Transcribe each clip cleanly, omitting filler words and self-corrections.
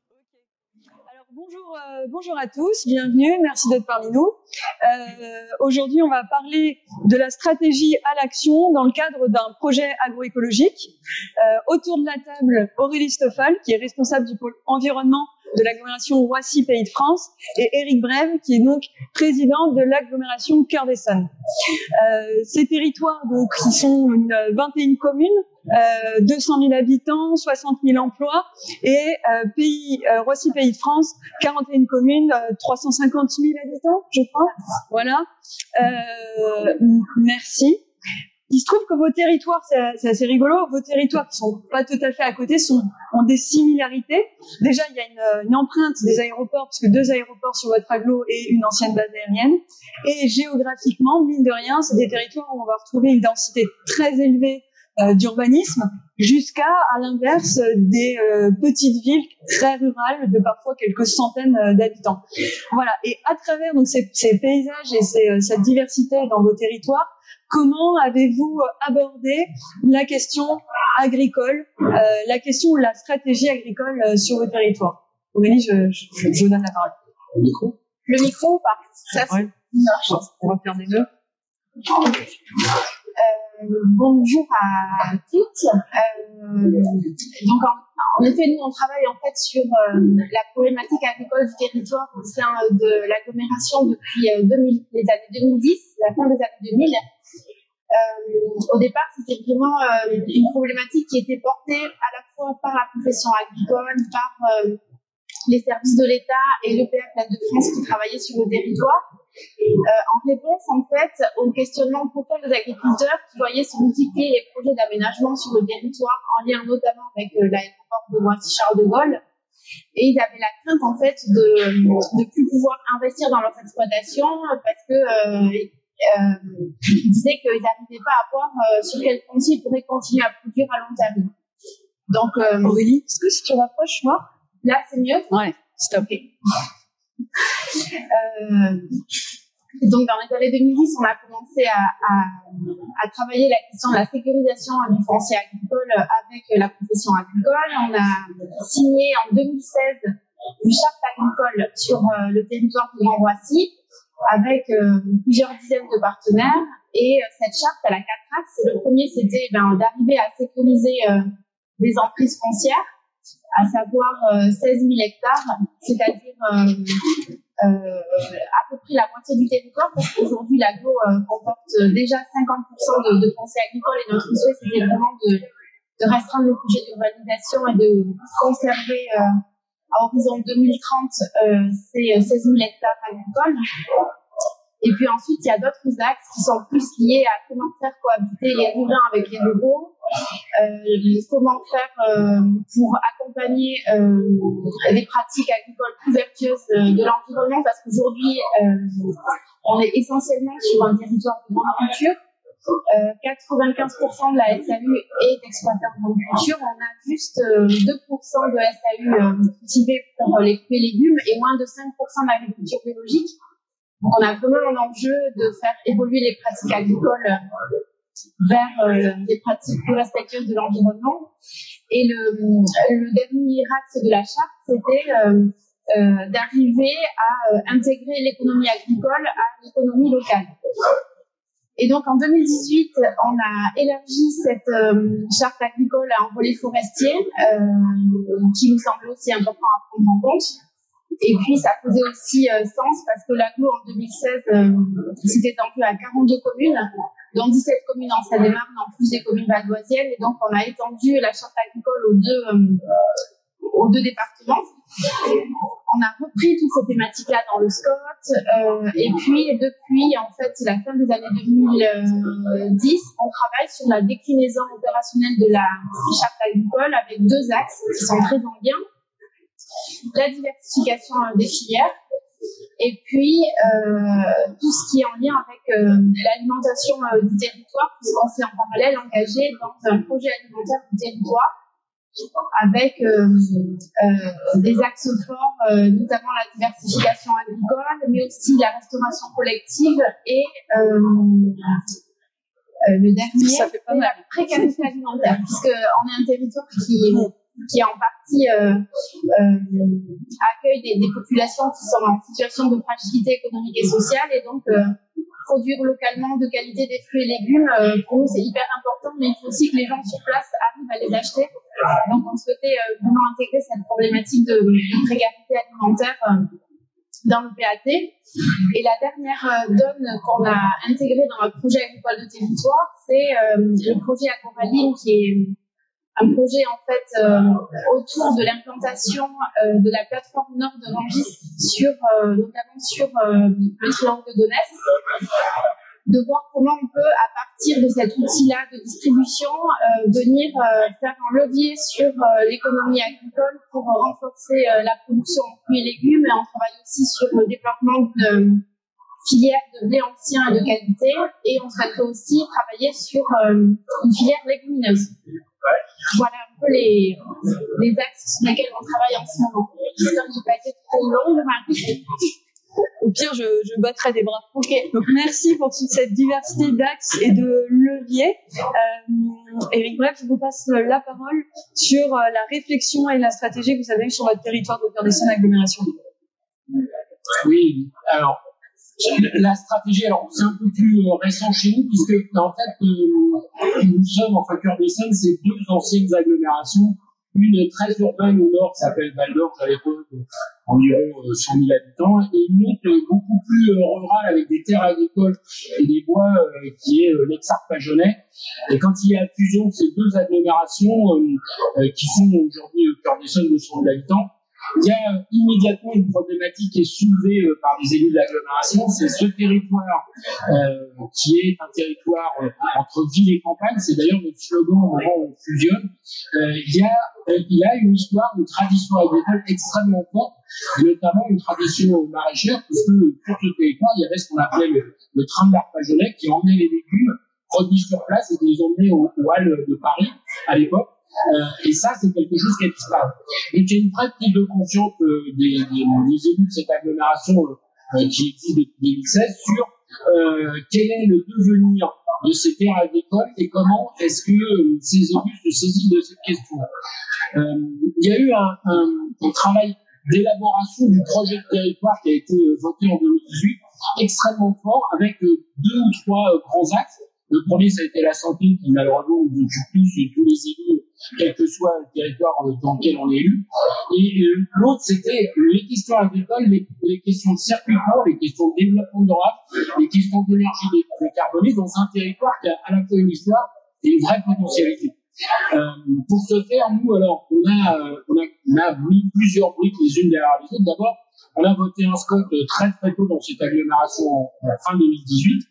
Alors bonjour à tous, bienvenue, merci d'être parmi nous. Aujourd'hui, on va parler de la stratégie à l'action dans le cadre d'un projet agroécologique. Autour de la table, Aurélie Stoffal, qui est responsable du pôle environnement de l'agglomération Roissy Pays de France, et Éric Brève, qui est donc président de l'agglomération Cœur d'Essonne. Ces territoires, donc, qui sont 21 communes, 200 000 habitants, 60 000 emplois, et Roissy Pays de France, 41 communes, 350 000 habitants, je crois. Voilà. Merci. Il se trouve que vos territoires, c'est assez rigolo, vos territoires qui sont pas tout à fait à côté ont des similarités. Déjà, il y a une empreinte des aéroports, parce que 2 aéroports sur votre agglo et une ancienne base aérienne. Et géographiquement, mine de rien, c'est des territoires où on va retrouver une densité très élevée d'urbanisme, jusqu'à, à l'inverse, des petites villes très rurales de parfois quelques centaines d'habitants. Voilà. Et à travers donc ces paysages et cette diversité dans vos territoires, comment avez-vous abordé la question agricole, la question de la stratégie agricole sur vos territoires? Aurélie, je vous donne la parole. Le micro ou pas? Ça, ouais. On va faire des deux. Bonjour à toutes. Donc en effet, nous on travaille en fait sur la problématique agricole du territoire au sein de l'agglomération depuis les années 2010, la fin des années 2000. Au départ, c'était vraiment une problématique qui était portée à la fois par la profession agricole, par les services de l'État et l'EPF de France qui travaillaient sur le territoire. En réponse, en fait, au questionnement profond des agriculteurs qui voyaient se multiplier les projets d'aménagement sur le territoire, en lien notamment avec l'aéroport de Roissy-Charles de Gaulle. Et ils avaient la crainte, en fait, de plus pouvoir investir dans leurs exploitations parce que ils disaient qu'ils n'arrivaient pas à voir sur quel foncier ils pourraient continuer à produire à long terme. Donc, Aurélie, est-ce que si tu rapproches, moi? Là, c'est mieux? Ouais, stop. Okay. Donc, dans les années 2010, on a commencé à travailler la question de la sécurisation du foncier agricole avec la profession agricole. On a signé en 2016 une charte agricole sur le territoire du Grand Roissy avec plusieurs dizaines de partenaires. Et cette charte, elle a 4 axes. Le premier, c'était d'arriver à sécuriser des emprises foncières, à savoir 16 000 hectares, c'est-à-dire à peu près la moitié du territoire, parce qu'aujourd'hui l'agglo comporte déjà 50% de foncier agricole, et notre souhait c'était vraiment de restreindre le projet d'urbanisation et de conserver à horizon 2030 ces 16 000 hectares agricoles. Et puis ensuite, il y a d'autres axes qui sont plus liés à comment faire cohabiter les ruraux avec les ruraux, comment faire pour accompagner les pratiques agricoles plus vertueuses de l'environnement, parce qu'aujourd'hui, on est essentiellement sur un territoire de monoculture. 95% de la SAU est exploitée en monoculture. On a juste 2% de SAU cultivée pour les fruits et légumes et moins de 5% d'agriculture biologique. Donc, on a vraiment un enjeu de faire évoluer les pratiques agricoles vers des pratiques plus respectueuses de l'environnement. Et le dernier axe de la charte, c'était d'arriver à intégrer l'économie agricole à l'économie locale. Et donc, en 2018, on a élargi cette charte agricole à un volet forestier, qui nous semble aussi important à prendre en compte. Et puis, ça faisait aussi sens parce que l'agglo, en 2016, s'était étendu à 42 communes, dont 17 communes en Seine-et-Marne, en plus des communes valdoisiennes. Et donc, on a étendu la charte agricole aux deux départements. On a repris toutes ces thématiques-là dans le SCOT. Et puis, depuis, en fait, la fin des années 2010, on travaille sur la déclinaison opérationnelle de la charte agricole avec 2 axes qui sont très en lien. La diversification des filières et puis tout ce qui est en lien avec l'alimentation du territoire, puisqu'on s'est en parallèle engagé dans un projet alimentaire du territoire avec des axes forts, notamment la diversification agricole, mais aussi la restauration collective et le dernier, c'est la précarité alimentaire, puisqu'on est un territoire qui qui en partie accueille des populations qui sont en situation de fragilité économique et sociale, et donc produire localement de qualité des fruits et légumes, pour nous c'est hyper important, mais il faut aussi que les gens sur place arrivent à les acheter. Donc on souhaitait vraiment intégrer cette problématique de précarité alimentaire dans le PAT. Et la dernière donne qu'on a intégrée dans notre projet agricole de territoire, c'est le projet Agrovaline, qui est un projet en fait autour de l'implantation de la plateforme Nord de Rungis notamment sur le triangle de Gonesse, de voir comment on peut, à partir de cet outil-là de distribution, venir faire un levier sur l'économie agricole pour renforcer la production en fruits et légumes. Et on travaille aussi sur le développement d'une filière de blé ancien et de qualité, et on souhaiterait aussi travailler sur une filière légumineuse. Voilà un peu les axes sur lesquels on travaille en ce moment. J'espère que je n'ai pas été trop longue, Marie. Au pire, je battrai des bras. Ok. Donc merci pour toute cette diversité d'axes et de leviers. Éric Bref, je vous passe la parole sur la réflexion et la stratégie que vous avez eue sur votre territoire de Cœur-des-Essonnes Agglomération. Oui, alors la stratégie, alors c'est un peu plus récent chez nous, puisque en fait nous sommes, enfin Cœur-des-Essonnes, c'est deux anciennes agglomérations, une très urbaine au nord qui s'appelle Val d'Orge à l'époque, environ 100 000 habitants, et une autre beaucoup plus rurale avec des terres agricoles et des bois qui est l'Exarpe-Pajonais. Et quand il y a la fusion de ces deux agglomérations qui font aujourd'hui Cœur-des-Essonnes de 100 000 habitants, il y a immédiatement une problématique qui est soulevée par les élus de l'agglomération, c'est ce territoire qui est un territoire entre ville et campagne. C'est d'ailleurs notre slogan au moment où on fusionne. Il y a une histoire, une tradition agricole extrêmement forte, notamment une tradition maraîchère, puisque sur ce territoire, il y avait ce qu'on appelait le train de l'Arpajonais qui emmenait les légumes produits sur place et qui les emmenait aux halles de Paris à l'époque. Et ça, c'est quelque chose qui a disparu. Et il y a une vraie prise de conscience des élus de cette agglomération qui existe depuis 2016 sur quel est le devenir de ces terres agricoles et comment est-ce que ces élus se saisissent de cette question. Il y a eu un travail d'élaboration du projet de territoire qui a été voté en 2018 extrêmement fort avec deux ou trois grands axes. Le premier, ça a été la santé, qui malheureusement nous occupe tous les élus, quel que soit le territoire dans lequel on est élu. Et l'autre, c'était les questions agricoles, les questions de circuit court, les questions de développement durable, les questions d'énergie décarbonée dans un territoire qui a à la fois une histoire et une vraie potentialité. Pour ce faire, nous, alors, on a mis plusieurs briques les unes derrière les autres. D'abord, on a voté un SCOT très très tôt dans cette agglomération en fin 2018,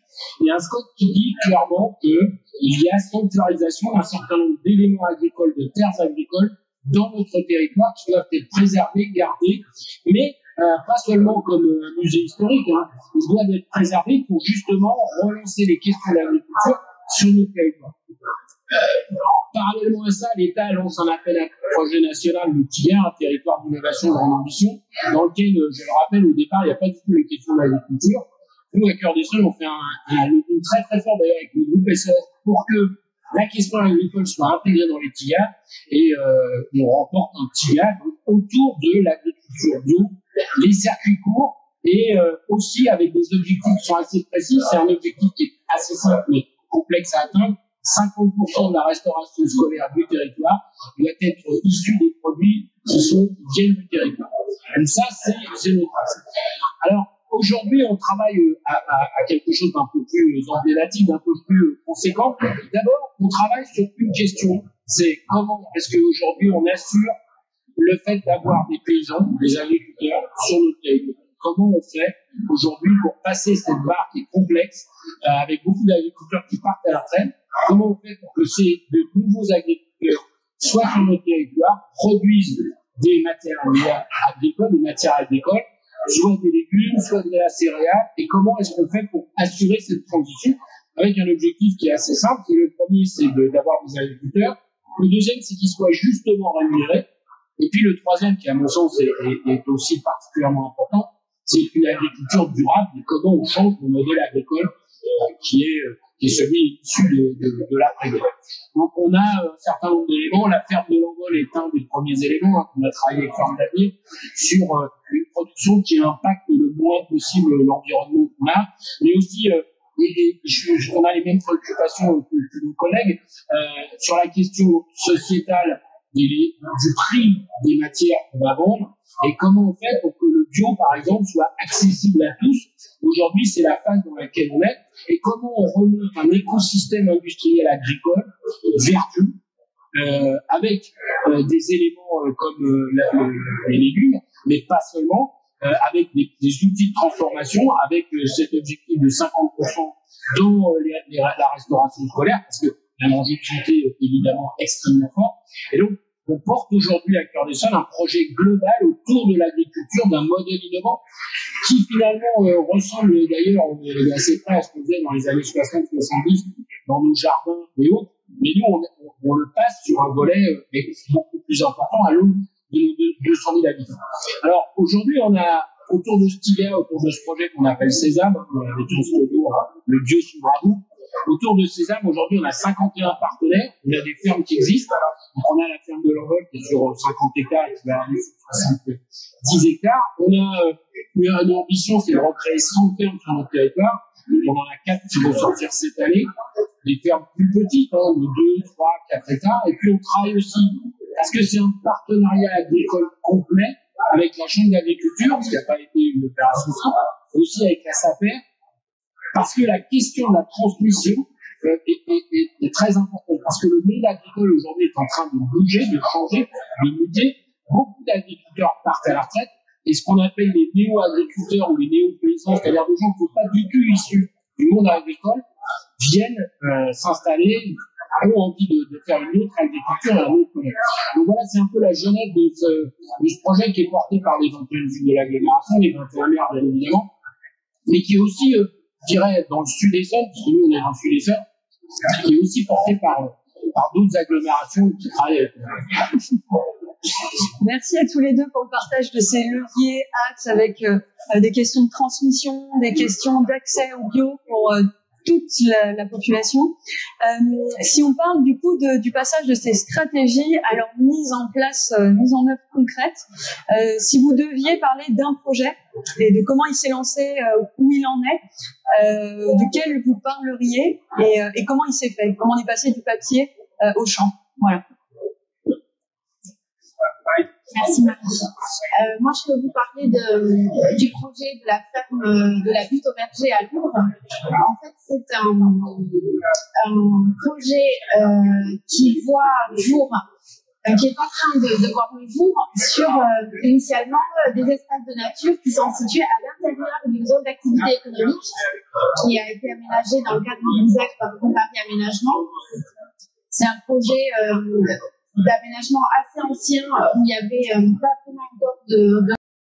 et un SCOT qui dit clairement qu'il y a sanctuarisation d'un certain nombre d'éléments agricoles, de terres agricoles dans notre territoire qui doivent être préservés, gardés, mais pas seulement comme un musée historique, hein, ils doivent être préservés pour justement relancer les questions de l'agriculture sur notre territoire. Parallèlement à ça, l'État lance un appel à projet national, le TIA, un territoire d'innovation de grande ambition, dans lequel, je le rappelle, au départ, il n'y a pas du tout les questions de l'agriculture. Nous, à Cœur-des-Essonnes, on fait une très très fort d'ailleurs avec le groupe SES pour que la question agricole soit intégrée dans les TIA, et on remporte un TIA autour de l'agriculture bio, les circuits courts, et aussi avec des objectifs qui sont assez précis. C'est un objectif qui est assez simple mais complexe à atteindre. 50% de la restauration scolaire du territoire doit être issue des produits qui viennent du territoire. Et ça, c'est notre axe. Alors, aujourd'hui, on travaille à quelque chose d'un peu plus emblématique, d'un peu plus conséquent. D'abord, on travaille sur une question, c'est comment est-ce qu'aujourd'hui on assure le fait d'avoir des paysans, des agriculteurs sur notre territoire. Comment on fait aujourd'hui pour passer cette barre qui est complexe, avec beaucoup d'agriculteurs qui partent à la retraite. Comment on fait pour que ces de nouveaux agriculteurs soient sur notre territoire, produisent des matières agricoles, soit des légumes, soit de la céréale, et comment est-ce qu'on fait pour assurer cette transition avec un objectif qui est assez simple. Le premier, c'est d'avoir des agriculteurs. Le deuxième, c'est qu'ils soient justement rémunérés. Et puis le troisième, qui à mon sens est aussi particulièrement important, c'est une agriculture durable et comment on change le modèle agricole qui est qui est celui issu de l'après-guerre. Donc on a un certain nombre d'éléments. La ferme de l'Envol est un des premiers éléments, hein, qu'on a travaillé avec Ferme d'Avenir sur une production qui impacte le moins possible l'environnement qu'on a, mais aussi on a les mêmes préoccupations que nos collègues sur la question sociétale du prix des matières qu'on va vendre et comment on fait pour que le bio, par exemple, soit accessible à tous. Aujourd'hui, c'est la phase dans laquelle on est et comment on remonte un écosystème industriel agricole vertueux avec des éléments comme les légumes, mais pas seulement, avec des outils de transformation, avec cet objectif de 50% dans la restauration scolaire, parce que un enjeu de santé évidemment extrêmement fort. Et donc, on porte aujourd'hui à Cœur des Sols un projet global autour de l'agriculture, d'un modèle innovant qui finalement ressemble d'ailleurs assez près à ce qu'on faisait dans les années 60-70 dans nos jardins et autres. Mais nous, on le passe sur un volet beaucoup plus important à l'aune de nos 200 000 habitants. Alors aujourd'hui, on a autour de Stilia, autour de ce projet qu'on appelle Sésame, avec un slogan, le Dieu sous bravo. Autour de Sésame, aujourd'hui, on a 51 partenaires. On a des fermes qui existent. Donc, on a la ferme de l'Envol qui est sur 50 hectares et qui va arriver sur 10 hectares. On a une ambition, c'est de recréer 100 fermes sur notre territoire. On en a 4 qui vont sortir cette année. Des fermes plus petites, de 2, 3, 4 hectares. Et puis, on travaille aussi, parce que c'est un partenariat agricole complet avec la Chambre d'agriculture, ce qui n'a pas été une opération simple, aussi avec la SAPER, parce que la question de la transmission est très importante. Parce que le monde agricole aujourd'hui est en train de bouger, de changer, de muter. Beaucoup d'agriculteurs partent à la retraite. Et ce qu'on appelle les néo-agriculteurs ou les néo-paysans, c'est-à-dire des gens qui ne sont pas du tout issus du monde agricole, viennent s'installer, ont envie de faire une autre agriculture et un autre modèle. Donc voilà, c'est un peu la genèse de ce projet qui est porté par les 21 villes de l'agglomération, les 21 maires bien évidemment, mais qui est aussi, je dirais, dans le sud des Essonnes, parce que nous on est dans le sud des Essonnes, qui est aussi porté par d'autres agglomérations qui travaillent avec nous. Merci à tous les deux pour le partage de ces leviers axes avec des questions de transmission, des questions d'accès au bio pour toute la population. Si on parle du coup du passage de ces stratégies à leur mise en place, mise en œuvre concrète, si vous deviez parler d'un projet et de comment il s'est lancé, où il en est, duquel vous parleriez et comment il s'est fait, comment on est passé du papier au champ. Voilà. Merci Marie. Moi, je peux vous parler du projet de la ferme de la butte au verger à Lourdes. En fait, c'est un projet qui voit le jour, qui est en train de voir le jour sur initialement des espaces de nature qui sont situés à l'intérieur d'une zone d'activité économique qui a été aménagée dans le cadre du ZAC par Paris Aménagement. C'est un projet d'aménagement assez ancien où il y avait pas vraiment encore de